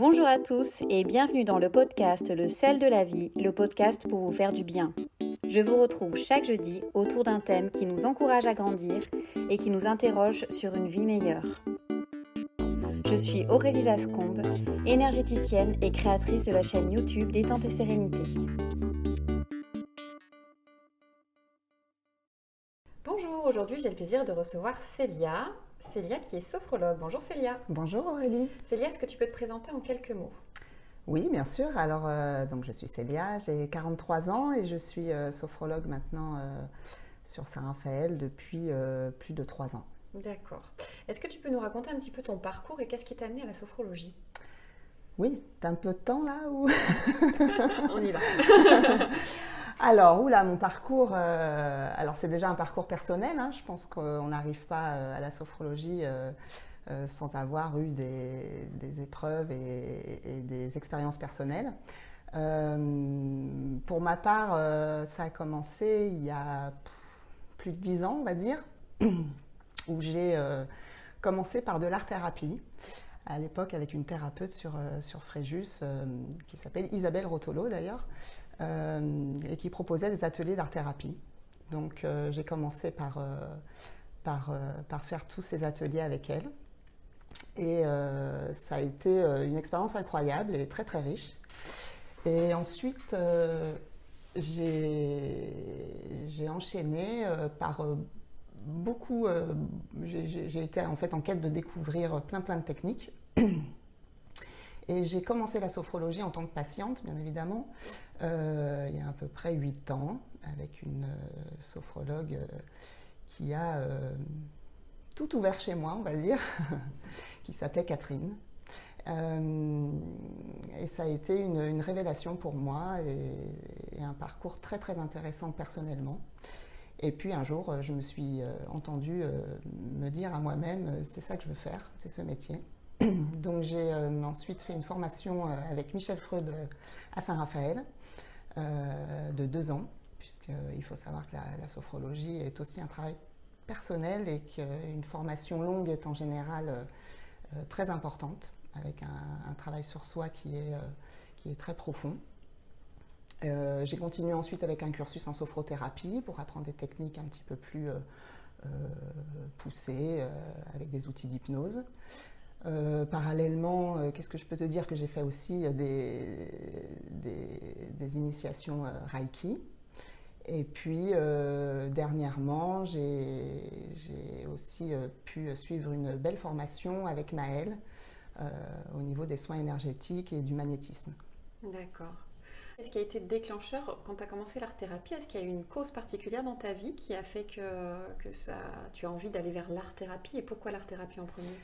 Bonjour à tous et bienvenue dans le podcast Le sel de la vie, le podcast pour vous faire du bien. Je vous retrouve chaque jeudi autour d'un thème qui nous encourage à grandir et qui nous interroge sur une vie meilleure. Je suis Aurélie Lascombe, énergéticienne et créatrice de la chaîne YouTube Détente et Sérénité. Bonjour, aujourd'hui j'ai le plaisir de recevoir Célia. Célia qui est sophrologue. Bonjour Célia. Bonjour Aurélie. Célia, est-ce que tu peux te présenter en quelques mots ? Oui, bien sûr. Alors, donc je suis Célia, j'ai 43 ans et je suis sophrologue maintenant sur Saint-Raphaël depuis plus de 3 ans. D'accord. Est-ce que tu peux nous raconter un petit peu ton parcours et qu'est-ce qui t'a amené à la sophrologie ? Oui, t'as un peu de temps là ou... On y va. Alors, mon parcours, alors c'est déjà un parcours personnel, hein. Je pense qu'on n'arrive pas à la sophrologie sans avoir eu des épreuves et des expériences personnelles. Pour ma part, ça a commencé il y a plus de 10 ans, on va dire, où j'ai commencé par de l'art-thérapie, à l'époque avec une thérapeute sur Fréjus, qui s'appelle Isabelle Rotolo d'ailleurs, et qui proposait des ateliers d'art-thérapie. Donc j'ai commencé par faire tous ces ateliers avec elle. Et ça a été une expérience incroyable et très très riche. Et ensuite, j'ai enchaîné par beaucoup... j'ai été en fait en quête de découvrir plein de techniques. Et j'ai commencé la sophrologie en tant que patiente, bien évidemment, il y a à peu près 8 ans, avec une sophrologue qui a tout ouvert chez moi, on va dire, qui s'appelait Catherine. Et ça a été une révélation pour moi et un parcours très très intéressant personnellement. Et puis un jour, je me suis entendue me dire à moi-même, c'est ça que je veux faire, c'est ce métier. Donc j'ai ensuite fait une formation avec Michel Freud à Saint-Raphaël de 2 ans, puisqu'il faut savoir que la sophrologie est aussi un travail personnel et qu'une formation longue est en général très importante, avec un travail sur soi qui est très profond. J'ai continué ensuite avec un cursus en sophrothérapie pour apprendre des techniques un petit peu plus poussées, avec des outils d'hypnose. Parallèlement, qu'est-ce que je peux te dire que j'ai fait aussi des initiations Reiki. Et puis dernièrement, j'ai aussi pu suivre une belle formation avec Maëlle au niveau des soins énergétiques et du magnétisme. D'accord. Est-ce qu'il y a été déclencheur quand tu as commencé l'art-thérapie? Est-ce qu'il y a eu une cause particulière dans ta vie qui a fait que tu as envie d'aller vers l'art-thérapie? Et pourquoi l'art-thérapie en premier?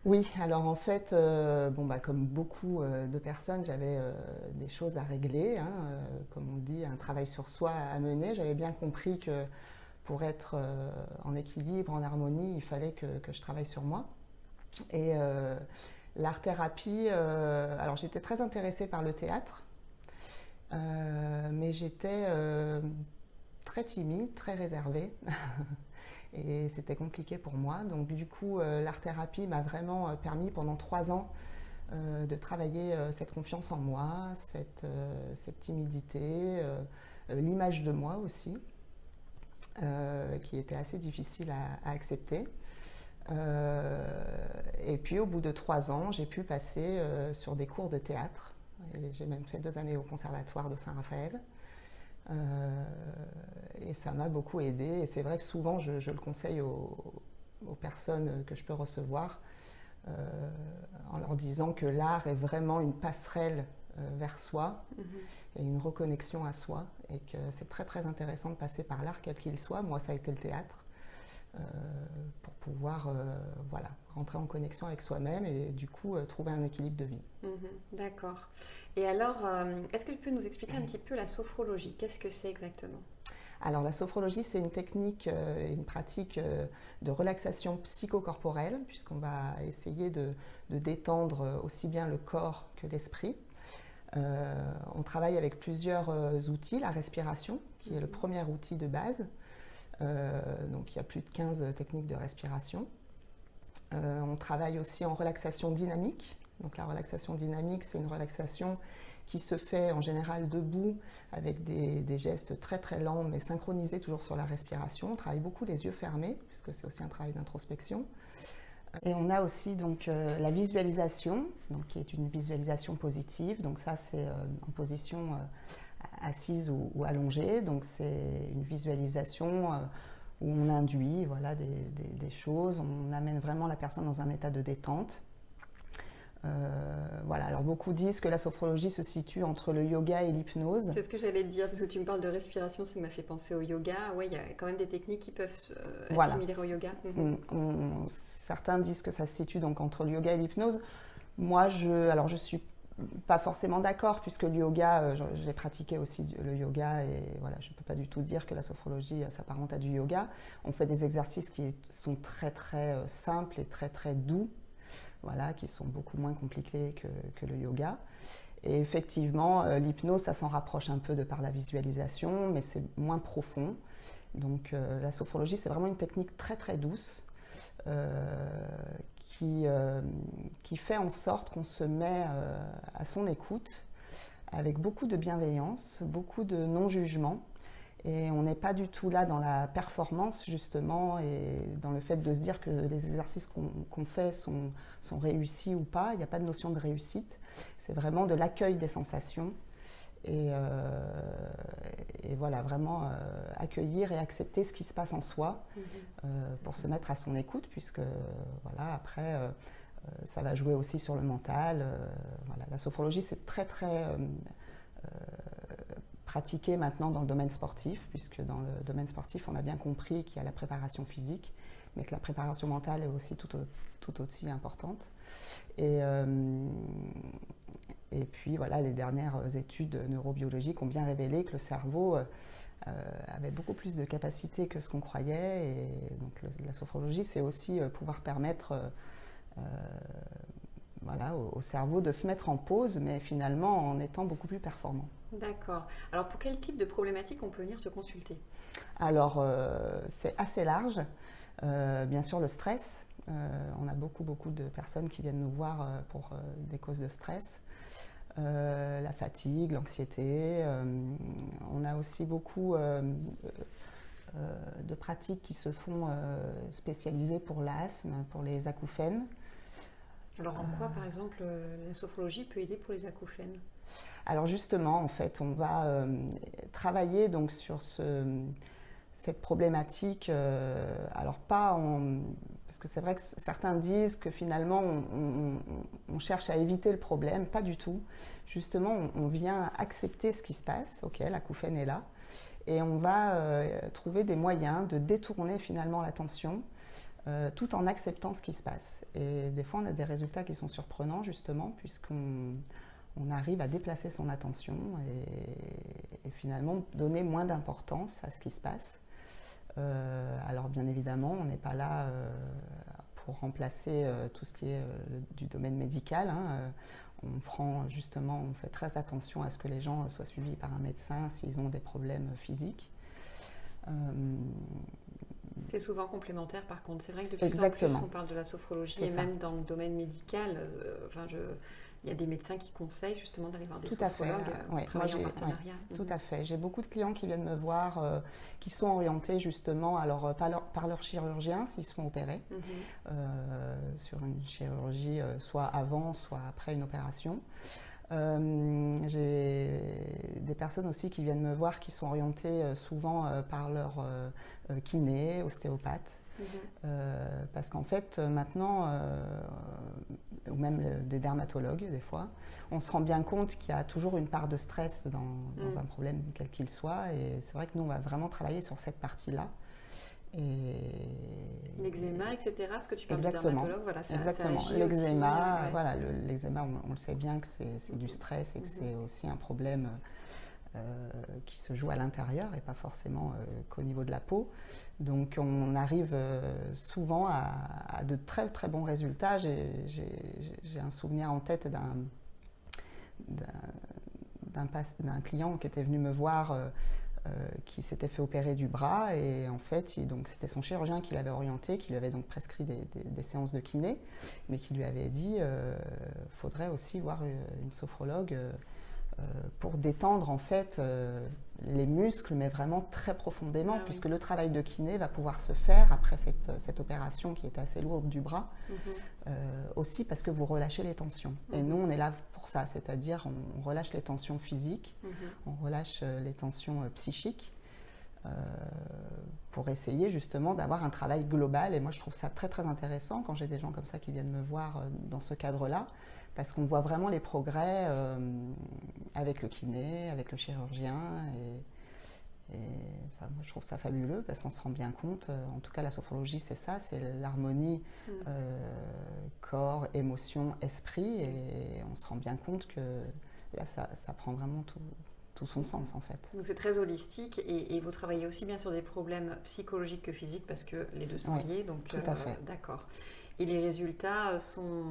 Oui, alors en fait, comme beaucoup de personnes, j'avais des choses à régler, hein, comme on dit, un travail sur soi à mener. J'avais bien compris que pour être en équilibre, en harmonie, il fallait que je travaille sur moi. Et l'art-thérapie, alors j'étais très intéressée par le théâtre, mais j'étais très timide, très réservée. Et c'était compliqué pour moi. Donc du coup, l'art-thérapie m'a vraiment permis pendant 3 ans de travailler cette confiance en moi, cette timidité, l'image de moi aussi, qui était assez difficile à accepter. Et puis au bout de 3 ans, j'ai pu passer sur des cours de théâtre. Et j'ai même fait 2 années au conservatoire de Saint-Raphaël. Et ça m'a beaucoup aidée. Et c'est vrai que souvent, je le conseille aux personnes que je peux recevoir en leur disant que l'art est vraiment une passerelle vers soi et une reconnexion à soi. Et que c'est très très intéressant de passer par l'art, quel qu'il soit. Moi, ça a été le théâtre. Pour pouvoir rentrer en connexion avec soi-même et du coup trouver un équilibre de vie. D'accord. Et alors, est-ce que tu peux nous expliquer un petit peu la sophrologie? Qu'est-ce que c'est exactement? Alors la sophrologie, c'est une technique et une pratique de relaxation psychocorporelle, puisqu'on va essayer de détendre aussi bien le corps que l'esprit. On travaille avec plusieurs outils, la respiration, qui est le premier outil de base. Donc il y a plus de 15 techniques de respiration. On travaille aussi en relaxation dynamique, Donc la relaxation dynamique, c'est une relaxation qui se fait en général debout avec des gestes très très lents mais synchronisés toujours sur la respiration. On travaille beaucoup les yeux fermés puisque c'est aussi un travail d'introspection. Et on a aussi donc la visualisation, donc, qui est une visualisation positive. Donc ça c'est en position assise ou allongée. Donc c'est une visualisation où on induit voilà, des choses, on amène vraiment la personne dans un état de détente. Voilà. Alors beaucoup disent que la sophrologie se situe entre le yoga et l'hypnose. C'est ce que j'allais te dire, parce que tu me parles de respiration, ça m'a fait penser au yoga. Oui, il y a quand même des techniques qui peuvent être similaires au yoga. Certains disent que ça se situe donc entre le yoga et l'hypnose. Moi, je suis pas forcément d'accord, puisque le yoga, j'ai pratiqué aussi le yoga et voilà, je ne peux pas du tout dire que la sophrologie s'apparente à du yoga. On fait des exercices qui sont très très simples et très très doux. Voilà, qui sont beaucoup moins compliqués que le yoga. Et effectivement, l'hypnose, ça s'en rapproche un peu de par la visualisation, mais c'est moins profond. Donc la sophrologie, c'est vraiment une technique très très douce qui fait en sorte qu'on se met à son écoute avec beaucoup de bienveillance, beaucoup de non-jugement. Et on n'est pas du tout là dans la performance justement et dans le fait de se dire que les exercices qu'on fait sont réussis ou pas. Il n'y a pas de notion de réussite. C'est vraiment de l'accueil des sensations et voilà, vraiment accueillir et accepter ce qui se passe en soi pour se mettre à son écoute puisque voilà, après ça va jouer aussi sur le mental. Voilà. La sophrologie, c'est très très pratiquée maintenant dans le domaine sportif, puisque dans le domaine sportif, on a bien compris qu'il y a la préparation physique, mais que la préparation mentale est aussi tout aussi importante. Et puis voilà, les dernières études neurobiologiques ont bien révélé que le cerveau avait beaucoup plus de capacités que ce qu'on croyait. Et donc la sophrologie, c'est aussi pouvoir permettre voilà, au cerveau de se mettre en pause, mais finalement en étant beaucoup plus performant. D'accord. Alors pour quel type de problématique on peut venir te consulter ? Alors c'est assez large. Bien sûr le stress. On a beaucoup de personnes qui viennent nous voir pour des causes de stress. La fatigue, l'anxiété. On a aussi beaucoup de pratiques qui se font spécialisées pour l'asthme, pour les acouphènes. Alors en quoi, par exemple, la sophrologie peut aider pour les acouphènes ? Alors justement, en fait, on va travailler donc sur cette problématique. Alors pas parce que c'est vrai que certains disent que finalement on cherche à éviter le problème, pas du tout. Justement, on vient accepter ce qui se passe. Ok, l'acouphène est là, et on va trouver des moyens de détourner finalement l'attention. Tout en acceptant ce qui se passe. Et des fois, on a des résultats qui sont surprenants, justement, puisqu'on arrive à déplacer son attention et finalement donner moins d'importance à ce qui se passe. Alors, bien évidemment, on n'est pas là pour remplacer tout ce qui est du domaine médical. On fait très attention à ce que les gens soient suivis par un médecin s'ils ont des problèmes physiques. C'est souvent complémentaire par contre. C'est vrai que de plus en plus on parle de la sophrologie et même dans le domaine médical, il y a des médecins qui conseillent justement d'aller voir des sophrologues pour travailler en partenariat. Tout à fait. J'ai beaucoup de clients qui viennent me voir qui sont orientés justement alors, par leur chirurgien s'ils se font opérer sur une chirurgie soit avant, soit après une opération. J'ai des personnes aussi qui viennent me voir qui sont orientées souvent par leur kiné, ostéopathe. Parce qu'en fait, maintenant, ou même des dermatologues, des fois, on se rend bien compte qu'il y a toujours une part de stress dans un problème, quel qu'il soit. Et c'est vrai que nous, on va vraiment travailler sur cette partie-là. L'eczéma, etc. Parce que tu parles de dermatologue, voilà, ça agit l'eczéma, aussi, voilà, l'eczéma, on le sait bien que c'est du stress et que c'est aussi un problème qui se joue à l'intérieur et pas forcément qu'au niveau de la peau. Donc on arrive souvent à de très très bons résultats. J'ai un souvenir en tête d'un client qui était venu me voir qui s'était fait opérer du bras et en fait, donc c'était son chirurgien qui l'avait orienté, qui lui avait donc prescrit des séances de kiné, mais qui lui avait dit faudrait aussi voir une sophrologue pour détendre en fait les muscles, mais vraiment très profondément, puisque le travail de kiné va pouvoir se faire après cette opération qui est assez lourde du bras, aussi parce que vous relâchez les tensions. Et nous, on est là pour ça, c'est-à-dire on relâche les tensions physiques, on relâche les tensions psychiques, pour essayer justement d'avoir un travail global. Et moi, je trouve ça très très intéressant quand j'ai des gens comme ça qui viennent me voir dans ce cadre-là, parce qu'on voit vraiment les progrès avec le kiné, avec le chirurgien. Enfin, moi, je trouve ça fabuleux parce qu'on se rend bien compte, en tout cas la sophrologie c'est ça, c'est l'harmonie corps, émotion, esprit, et on se rend bien compte que là ça prend vraiment tout son sens en fait. Donc c'est très holistique et vous travaillez aussi bien sur des problèmes psychologiques que physiques parce que les deux sont liés. Donc, tout à fait. D'accord. Et les résultats sont...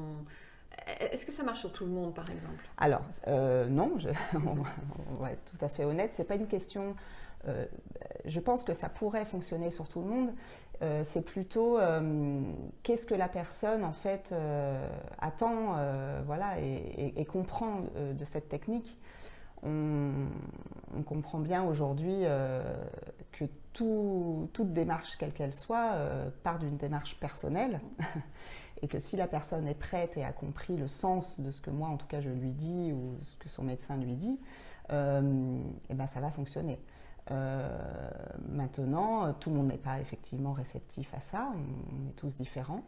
Est-ce que ça marche sur tout le monde, par exemple? Alors, non, on va être tout à fait honnête, c'est pas une question... je pense que ça pourrait fonctionner sur tout le monde. C'est plutôt qu'est-ce que la personne, en fait, attend voilà, et comprend de cette technique. On comprend bien aujourd'hui que toute démarche, quelle qu'elle soit, part d'une démarche personnelle. Et que si la personne est prête et a compris le sens de ce que moi, en tout cas, je lui dis ou ce que son médecin lui dit, et ben, ça va fonctionner. Maintenant, tout le monde n'est pas effectivement réceptif à ça, on est tous différents.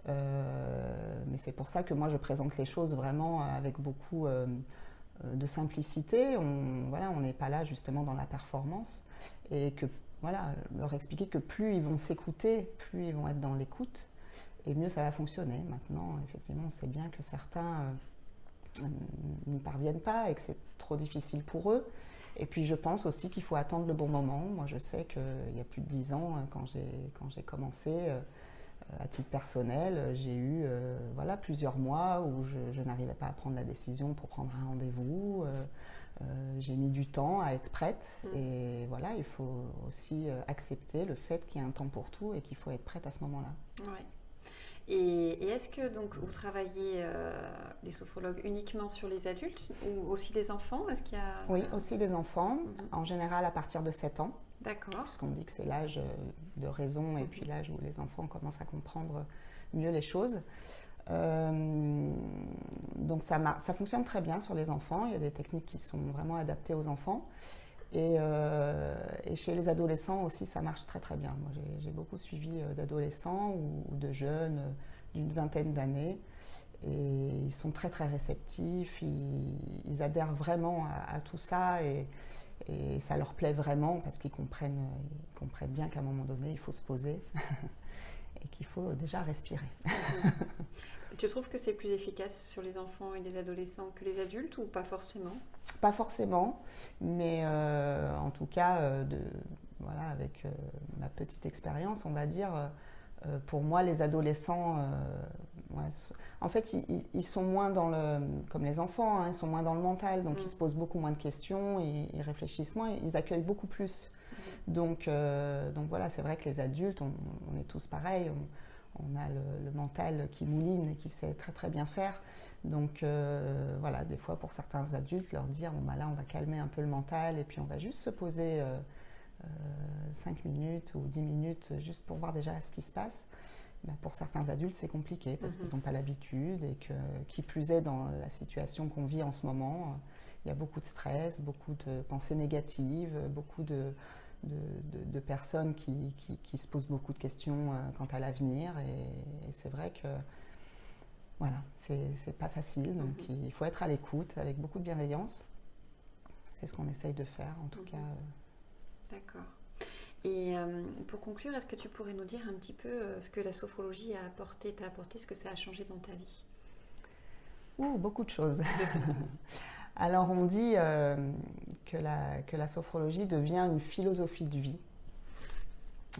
Mais c'est pour ça que moi, je présente les choses vraiment avec beaucoup de simplicité. On n'est pas là justement dans la performance. Et que, voilà, leur expliquer que plus ils vont s'écouter, plus ils vont être dans l'écoute, et mieux ça va fonctionner. Maintenant, effectivement, on sait bien que certains n'y parviennent pas et que c'est trop difficile pour eux. Et puis je pense aussi qu'il faut attendre le bon moment. Moi, je sais qu'il y a plus de 10 ans, quand j'ai commencé, à titre personnel, j'ai eu voilà, plusieurs mois où je n'arrivais pas à prendre la décision pour prendre un rendez-vous. J'ai mis du temps à être prête. Et voilà, il faut aussi accepter le fait qu'il y a un temps pour tout et qu'il faut être prête à ce moment-là. Ouais. Et est-ce que donc vous travaillez les sophrologues uniquement sur les adultes ou aussi les enfants? Est-ce qu'il y a... Oui, aussi les enfants, en général à partir de 7 ans. D'accord. Puisqu'on dit que c'est l'âge de raison et puis l'âge où les enfants commencent à comprendre mieux les choses. Donc ça fonctionne très bien sur les enfants. Il y a des techniques qui sont vraiment adaptées aux enfants. Et chez les adolescents aussi, ça marche très très bien. Moi, j'ai beaucoup suivi d'adolescents ou de jeunes d'une vingtaine d'années. Et ils sont très très réceptifs, ils adhèrent vraiment à tout ça et ça leur plaît vraiment parce qu'ils comprennent bien qu'à un moment donné, il faut se poser et qu'il faut déjà respirer. Tu trouves que c'est plus efficace sur les enfants et les adolescents que les adultes ou pas forcément? Pas forcément, mais en tout cas, voilà, avec ma petite expérience, on va dire, pour moi, les adolescents, ouais, en fait, ils sont moins dans le, comme les enfants, hein, ils sont moins dans le mental, donc ils se posent beaucoup moins de questions, ils réfléchissent moins, ils accueillent beaucoup plus. Donc voilà, c'est vrai que les adultes, on est tous pareils, on a le mental qui mouline et qui sait très très bien faire. Donc voilà, des fois pour certains adultes, leur dire bon, bah là on va calmer un peu le mental et puis on va juste se poser 5 minutes ou 10 minutes juste pour voir déjà ce qui se passe. Bah, pour certains adultes c'est compliqué parce qu'ils n'ont pas l'habitude et que qui plus est dans la situation qu'on vit en ce moment, il y a beaucoup de stress, beaucoup de pensées négatives, beaucoup de personnes qui se posent beaucoup de questions quant à l'avenir et c'est vrai que voilà, c'est pas facile, donc il faut être à l'écoute avec beaucoup de bienveillance. C'est ce qu'on essaye de faire en tout cas. D'accord. Et pour conclure, est-ce que tu pourrais nous dire un petit peu ce que la sophrologie t'a apporté, ce que ça a changé dans ta vie? Beaucoup de choses. Alors on dit que la sophrologie devient une philosophie de vie,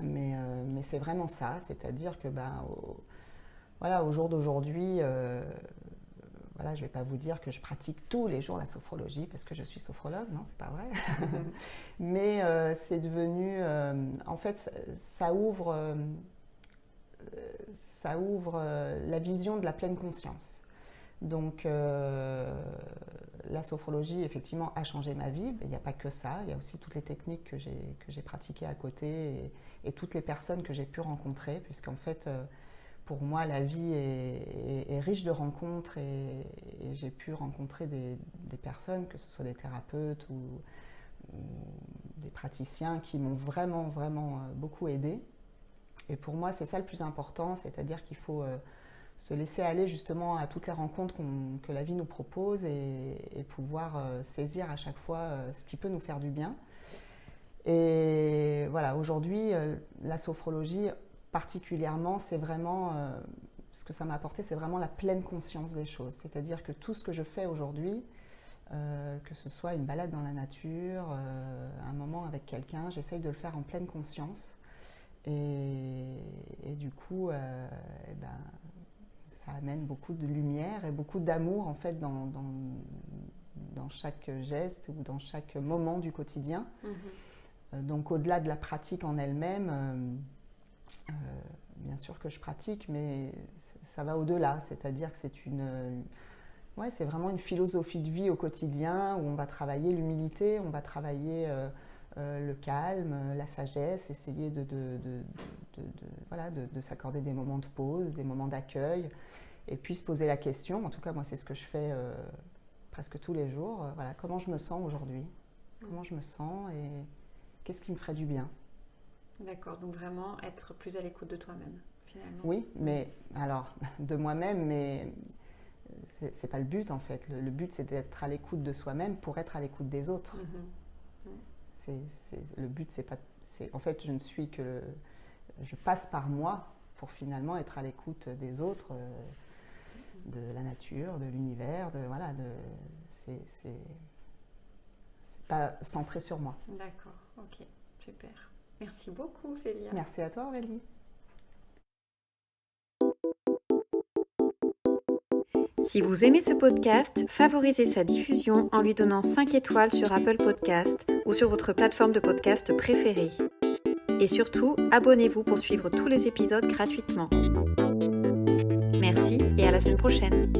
mais c'est vraiment ça, c'est-à-dire que voilà, au jour d'aujourd'hui, voilà, je ne vais pas vous dire que je pratique tous les jours la sophrologie parce que je suis sophrologue, non, c'est pas vrai. Mais c'est devenu, en fait, ça ouvre la vision de la pleine conscience. Donc, la sophrologie, effectivement, a changé ma vie. Il n'y a pas que ça, il y a aussi toutes les techniques que j'ai pratiquées à côté et toutes les personnes que j'ai pu rencontrer, puisqu'en fait, pour moi, la vie est riche de rencontres et j'ai pu rencontrer des personnes, que ce soit des thérapeutes ou des praticiens qui m'ont vraiment, vraiment beaucoup aidée. Et pour moi, c'est ça le plus important, c'est-à-dire qu'il faut se laisser aller justement à toutes les rencontres que la vie nous propose et pouvoir saisir à chaque fois ce qui peut nous faire du bien. Et voilà, aujourd'hui, la sophrologie particulièrement, c'est vraiment, ce que ça m'a apporté, c'est vraiment la pleine conscience des choses. C'est-à-dire que tout ce que je fais aujourd'hui, que ce soit une balade dans la nature, un moment avec quelqu'un, j'essaye de le faire en pleine conscience. Et du coup, ça amène beaucoup de lumière et beaucoup d'amour en fait dans chaque geste ou dans chaque moment du quotidien. Donc au-delà de la pratique en elle-même, bien sûr que je pratique, mais ça va au-delà, c'est-à-dire que c'est vraiment une philosophie de vie au quotidien où on va travailler l'humilité, on va travailler le calme, la sagesse, essayer de s'accorder des moments de pause, des moments d'accueil, et puis se poser la question, en tout cas moi c'est ce que je fais presque tous les jours, voilà, comment je me sens aujourd'hui, comment je me sens et qu'est-ce qui me ferait du bien. D'accord, donc vraiment être plus à l'écoute de toi-même finalement. Oui, mais alors de moi-même, mais c'est pas le but en fait, le but c'est d'être à l'écoute de soi-même pour être à l'écoute des autres. Le but, en fait, je passe par moi pour finalement être à l'écoute des autres, de la nature, de l'univers, c'est pas centré sur moi. D'accord, ok, super. Merci beaucoup, Célia. Merci à toi, Aurélie. Si vous aimez ce podcast, favorisez sa diffusion en lui donnant 5 étoiles sur Apple Podcast ou sur votre plateforme de podcast préférée. Et surtout, abonnez-vous pour suivre tous les épisodes gratuitement. Merci et à la semaine prochaine.